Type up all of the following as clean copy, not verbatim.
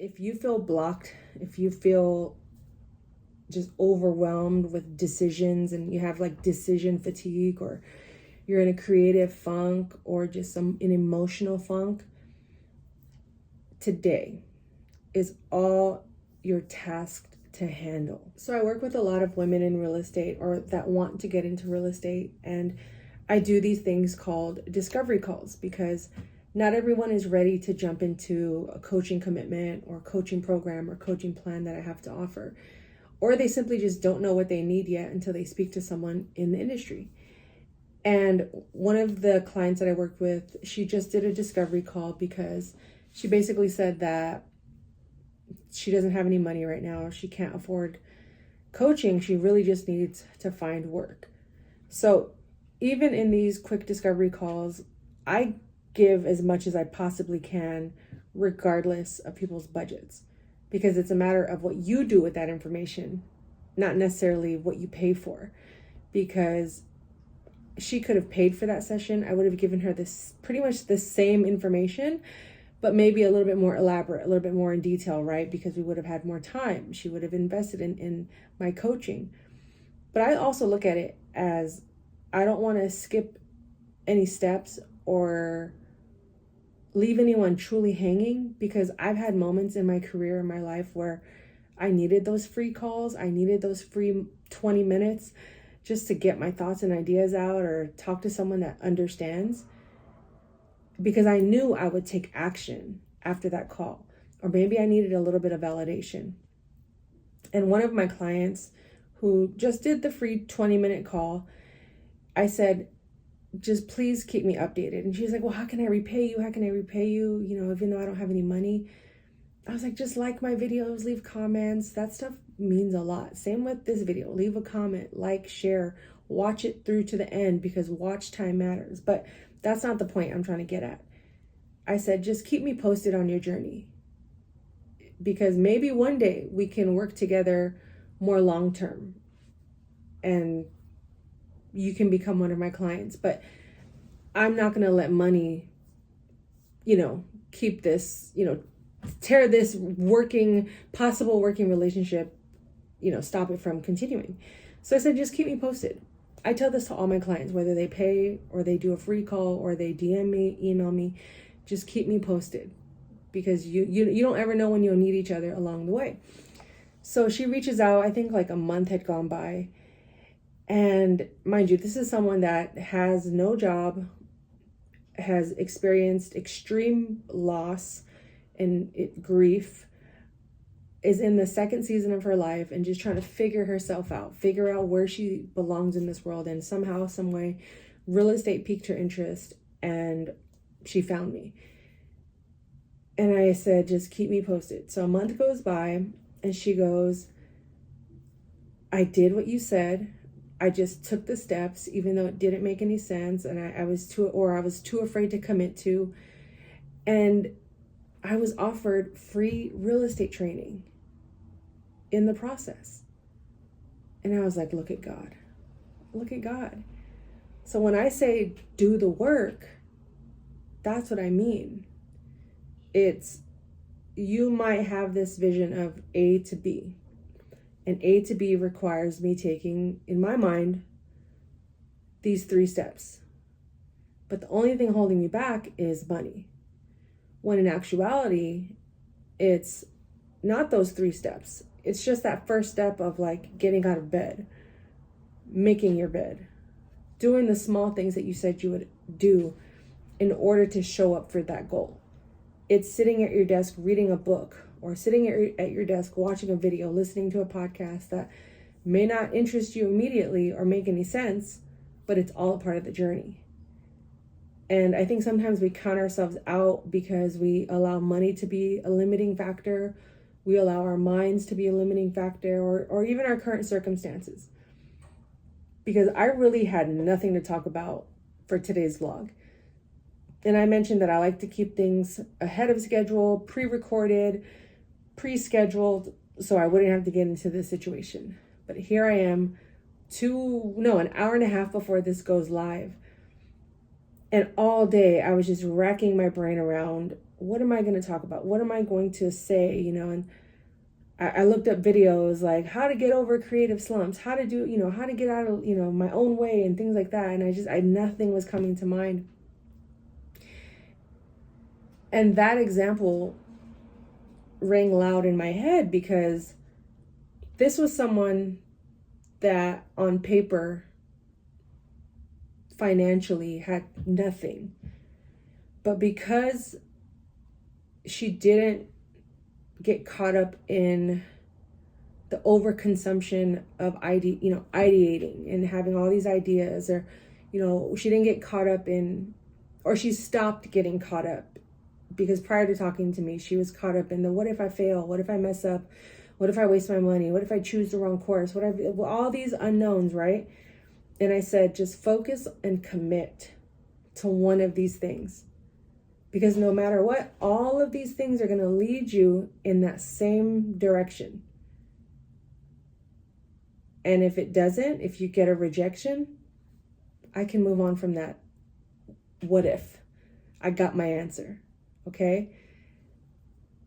if you feel blocked, if you feel just overwhelmed with decisions and you have like decision fatigue, or you're in a creative funk or just an emotional funk, today is all you're tasked to handle. So I work with a lot of women in real estate or that want to get into real estate, and I do these things called discovery calls because not everyone is ready to jump into a coaching commitment or coaching program or coaching plan that I have to offer. Or they simply just don't know what they need yet until they speak to someone in the industry. And one of the clients that I worked with, she just did a discovery call because she basically said that she doesn't have any money right now. She can't afford coaching. She really just needs to find work. So even in these quick discovery calls, I give as much as I possibly can, regardless of people's budgets, because it's a matter of what you do with that information, not necessarily what you pay for. Because she could have paid for that session. I would have given her this pretty much the same information, but maybe a little bit more elaborate, a little bit more in detail, right? Because we would have had more time. She would have invested in my coaching. But I also look at it as I don't want to skip any steps or leave anyone truly hanging, because I've had moments in my career, in my life, where I needed those free calls. I needed those free 20 minutes just to get my thoughts and ideas out or talk to someone that understands, because I knew I would take action after that call, or maybe I needed a little bit of validation. And one of my clients who just did the free 20-minute call, I said, just please keep me updated. And she's like, well, how can I repay you? How can I repay you? You know, even though I don't have any money. I was like, just like my videos, leave comments. That stuff means a lot. Same with this video. Leave a comment, like, share, watch it through to the end, because watch time matters. But that's not the point I'm trying to get at. I said, just keep me posted on your journey, because maybe one day we can work together more long term and you can become one of my clients. But I'm not going to let money, keep this, tear this possible working relationship, stop it from continuing. So I said, just keep me posted. I tell this to all my clients, whether they pay or they do a free call or they DM me, email me, just keep me posted, because you don't ever know when you'll need each other along the way. So she reaches out, I think like a month had gone by. And mind you, this is someone that has no job, has experienced extreme loss and grief, is in the second season of her life and just trying to figure herself out, figure out where she belongs in this world. And somehow, some way, real estate piqued her interest and she found me. And I said, just keep me posted. So a month goes by and she goes, I did what you said. I just took the steps, even though it didn't make any sense. And I was too afraid to commit to. And I was offered free real estate training in the process. And I was like, look at God. Look at God. So when I say do the work, that's what I mean. It's, you might have this vision of A to B. And A to B requires me taking, in my mind, these 3 steps. But the only thing holding me back is money. When in actuality, it's not those 3 steps. It's just that first step of like getting out of bed, making your bed, doing the small things that you said you would do in order to show up for that goal. It's sitting at your desk reading a book, or sitting at your desk watching a video, listening to a podcast that may not interest you immediately or make any sense, but it's all a part of the journey. And I think sometimes we count ourselves out because we allow money to be a limiting factor. We allow our minds to be a limiting factor, or even our current circumstances. Because I really had nothing to talk about for today's vlog. And I mentioned that I like to keep things ahead of schedule, pre-recorded, pre-scheduled, so I wouldn't have to get into this situation. But here I am, an hour and a half before this goes live. And all day I was just racking my brain around what am I going to talk about? What am I going to say? And I looked up videos like how to get over creative slumps, how to do, how to get out of, my own way and things like that. And nothing was coming to mind. And that example rang loud in my head because this was someone that on paper financially had nothing. But because she didn't get caught up in the overconsumption of ideating and having all these ideas, or, she didn't get caught up in, or she stopped getting caught up, because prior to talking to me, she was caught up in the, what if I fail? What if I mess up? What if I waste my money? What if I choose the wrong course? All these unknowns, right? And I said, just focus and commit to one of these things. Because no matter what, all of these things are going to lead you in that same direction. And if it doesn't, if you get a rejection, I can move on from that. What if? I got my answer. Okay?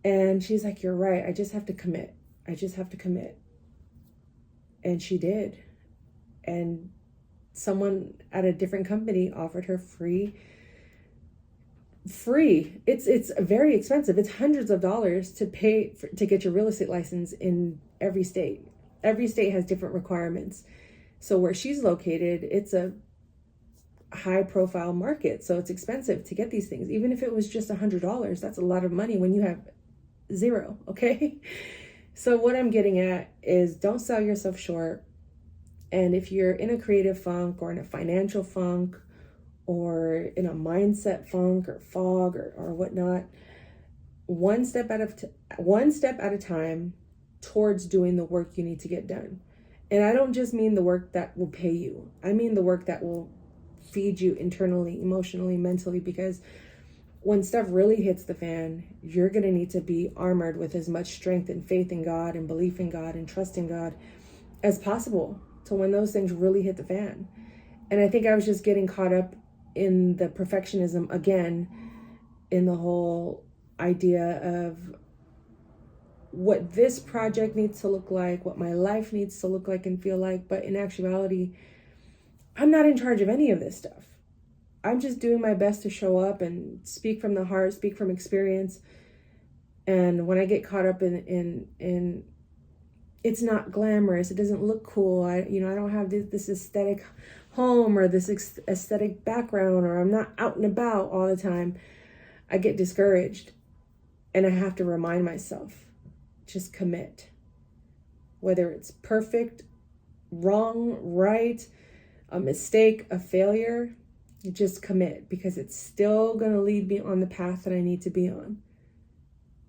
And she's like, you're right. I just have to commit. I just have to commit. And she did. And someone at a different company offered her free. It's very expensive. It's hundreds of dollars to pay to get your real estate license in every state. Every state has different requirements. So where she's located, it's a high profile market. So it's expensive to get these things. Even if it was just $100, that's a lot of money when you have zero. Okay. So what I'm getting at is don't sell yourself short. And if you're in a creative funk or in a financial funk or in a mindset funk or fog or whatnot, one step at a time towards doing the work you need to get done. And I don't just mean the work that will pay you. I mean the work that will feed you internally, emotionally, mentally, because when stuff really hits the fan, you're going to need to be armored with as much strength and faith in God and belief in God and trust in God as possible to when those things really hit the fan. And I think I was just getting caught up in the perfectionism again, in the whole idea of what this project needs to look like, what my life needs to look like and feel like. But in actuality, I'm not in charge of any of this stuff. I'm just doing my best to show up and speak from the heart, speak from experience. And when I get caught up in it's not glamorous, it doesn't look cool, I don't have this aesthetic home or this aesthetic background, or I'm not out and about all the time, I get discouraged. And I have to remind myself, just commit. Whether it's perfect, wrong, right, a mistake, a failure, just commit, because it's still going to lead me on the path that I need to be on.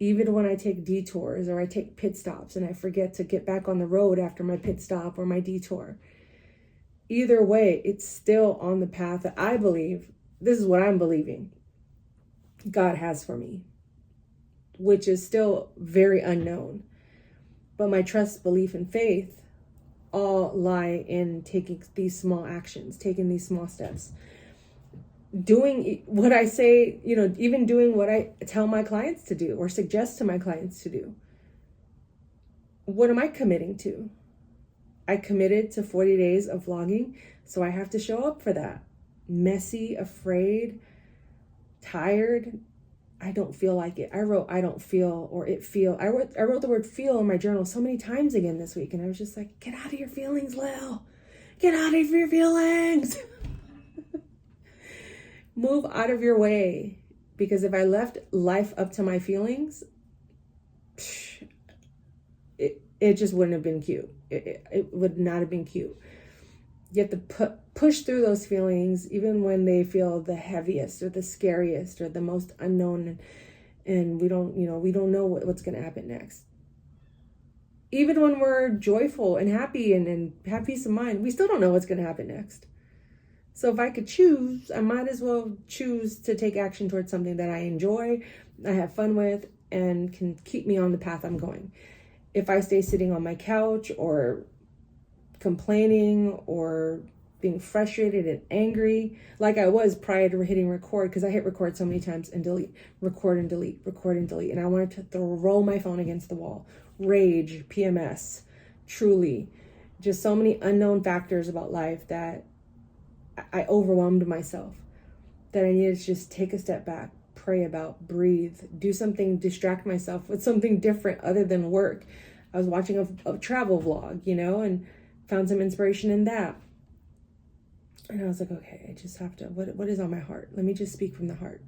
Even when I take detours or I take pit stops and I forget to get back on the road after my pit stop or my detour. Either way, it's still on the path that I believe, this is what I'm believing, God has for me, which is still very unknown. But my trust, belief, and faith all lie in taking these small actions, taking these small steps. Doing what I say, even doing what I tell my clients to do or suggest to my clients to do. What am I committing to? I committed to 40 days of vlogging, so I have to show up for that. Messy, afraid, tired. I don't feel like it. I wrote, I don't feel, or it feel. I wrote the word feel in my journal so many times again this week, and I was just like, get out of your feelings, Lil. Get out of your feelings. Move out of your way, because if I left life up to my feelings, it just wouldn't have been cute. It would not have been cute. You have to push through those feelings, even when they feel the heaviest or the scariest or the most unknown, and we don't know what's going to happen next. Even when we're joyful and happy and have peace of mind, we still don't know what's going to happen next. So if I could choose, I might as well choose to take action towards something that I enjoy, I have fun with, and can keep me on the path I'm going. If I stay sitting on my couch or complaining or being frustrated and angry like I was prior to hitting record, because I hit record so many times and delete, record and delete, record and delete. And I wanted to throw my phone against the wall. Rage, PMS, truly. Just so many unknown factors about life that I overwhelmed myself, that I needed to just take a step back, pray about, breathe, do something, distract myself with something different other than work. I was watching a travel vlog, and found some inspiration in that. And I was like, okay, I just have to, what is on my heart? Let me just speak from the heart.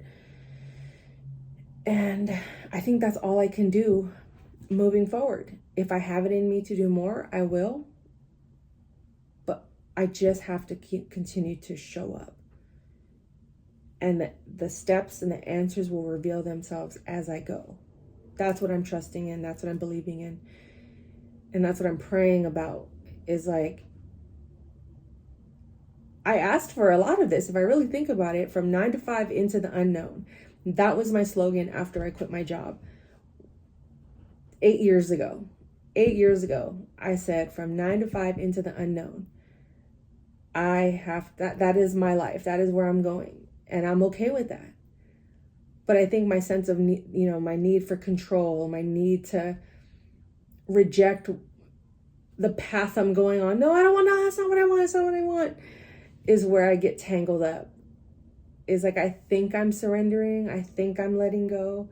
And I think that's all I can do moving forward. If I have it in me to do more, I will. But I just have to continue to show up. And the steps and the answers will reveal themselves as I go. That's what I'm trusting in. That's what I'm believing in. And that's what I'm praying about, is like, I asked for a lot of this, if I really think about it, from 9 to 5 into the unknown. That was my slogan after I quit my job 8 years ago. 8 years ago, I said, from 9 to 5 into the unknown. That is my life. That is where I'm going. And I'm okay with that. But I think my sense of, my need for control, my need to reject the path I'm going on. No, I don't want, no, that's not what I want. That's not what I want. Is where I get tangled up. Is like, I think I'm surrendering. I think I'm letting go.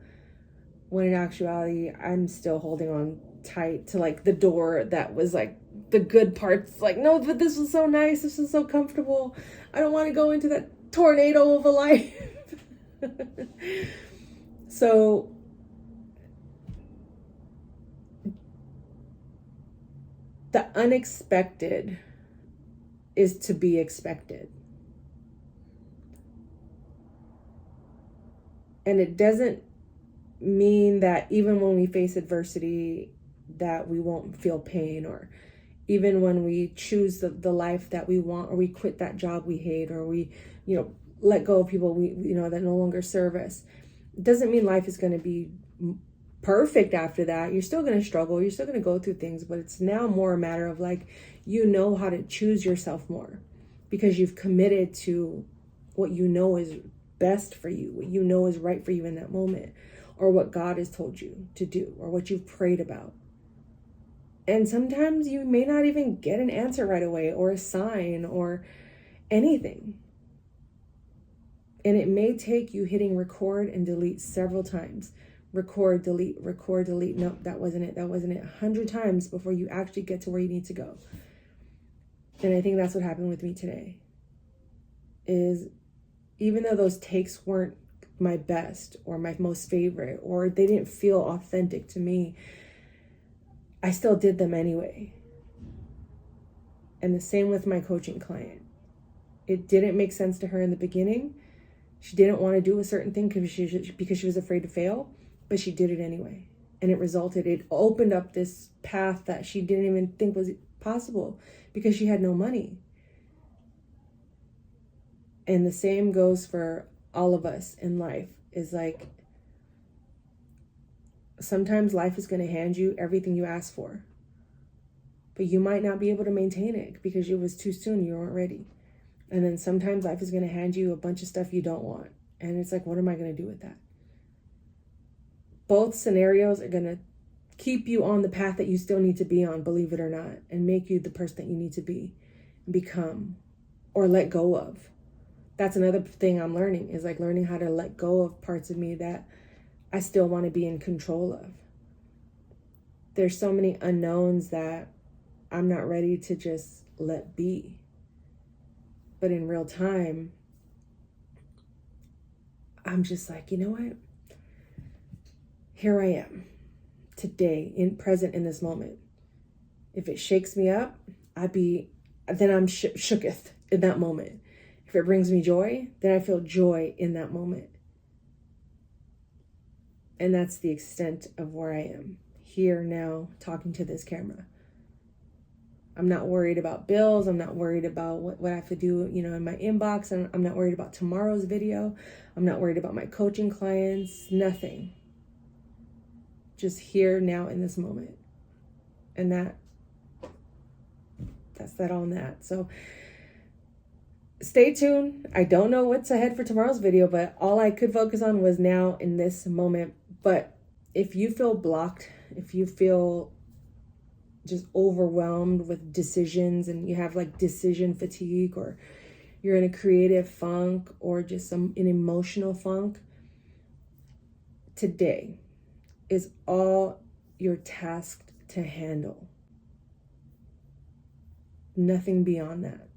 When in actuality, I'm still holding on tight to like the door that was like the good parts. Like, no, but this was so nice. This was so comfortable. I don't want to go into that tornado of a life. So the unexpected is to be expected. And it doesn't mean that even when we face adversity that we won't feel pain, or even when we choose the life that we want, or we quit that job we hate, or we, let go of people that no longer serve us. It doesn't mean life is going to be perfect after that. You're still going to struggle. You're still going to go through things, but it's now more a matter of like, how to choose yourself more, because you've committed to what is best for you, what is right for you in that moment, or what God has told you to do, or what you've prayed about. And sometimes you may not even get an answer right away, or a sign, or anything. And it may take you hitting record and delete several times. Record, delete, record, delete. Nope, that wasn't it. 100 times before you actually get to where you need to go. And I think that's what happened with me today. Is even though those takes weren't my best or my most favorite, or they didn't feel authentic to me, I still did them anyway. And the same with my coaching client. It didn't make sense to her in the beginning. She didn't want to do a certain thing because she was afraid to fail, but she did it anyway. And it opened up this path that she didn't even think was possible, because she had no money. And the same goes for all of us in life, is like, sometimes life is going to hand you everything you ask for, but you might not be able to maintain it because it was too soon. You weren't ready. And then sometimes life is going to hand you a bunch of stuff you don't want. And it's like, what am I going to do with that? Both scenarios are going to keep you on the path that you still need to be on, believe it or not, and make you the person that you need to be, become, or let go of. That's another thing I'm learning, is like learning how to let go of parts of me that I still want to be in control of. There's so many unknowns that I'm not ready to just let be. But in real time, I'm just like, you know what? Here I am today, present in this moment. If it shakes me up, then I'm shooketh in that moment. If it brings me joy, then I feel joy in that moment. And that's the extent of where I am here now, talking to this camera. I'm not worried about bills. I'm not worried about what I have to do, in my inbox. I'm not worried about tomorrow's video. I'm not worried about my coaching clients, nothing. Just here now in this moment. And that's that on that. So stay tuned. I don't know what's ahead for tomorrow's video, but all I could focus on was now in this moment. But if you feel blocked, if you feel just overwhelmed with decisions and you have like decision fatigue, or you're in a creative funk or just an emotional funk, today is all you're tasked to handle. Nothing beyond that.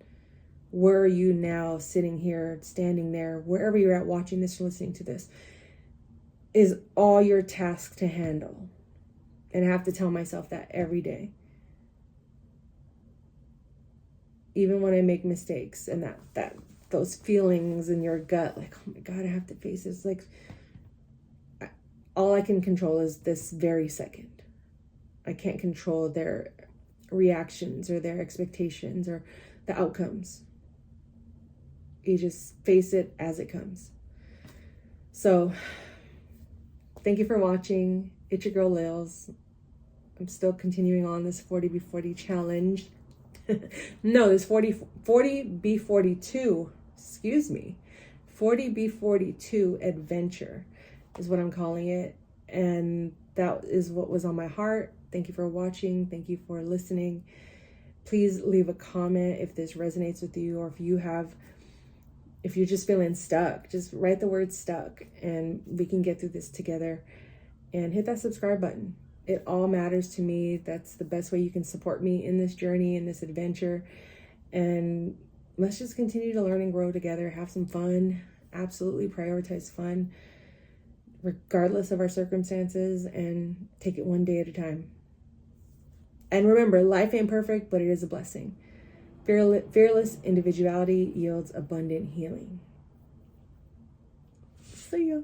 Where are you now, sitting here, standing there, wherever you're at, watching this or listening to this, is all you're tasked to handle. And I have to tell myself that every day. Even when I make mistakes, and that those feelings in your gut, like, oh my God, I have to face this. Like, all I can control is this very second. I can't control their reactions or their expectations or the outcomes. You just face it as it comes. So, thank you for watching. It's your girl Lilz. I'm still continuing on this 40B40 challenge. No, this 40B42, excuse me. 40B42 adventure is what I'm calling it. And that is what was on my heart. Thank you for watching. Thank you for listening. Please leave a comment if this resonates with you, or if you're just feeling stuck, just write the word stuck and we can get through this together. And hit that subscribe button. It all matters to me. That's the best way you can support me in this journey, in this adventure. And let's just continue to learn and grow together. Have some fun. Absolutely prioritize fun, regardless of our circumstances, and take it one day at a time. And remember, life ain't perfect, but it is a blessing. Fearless individuality yields abundant healing. See ya.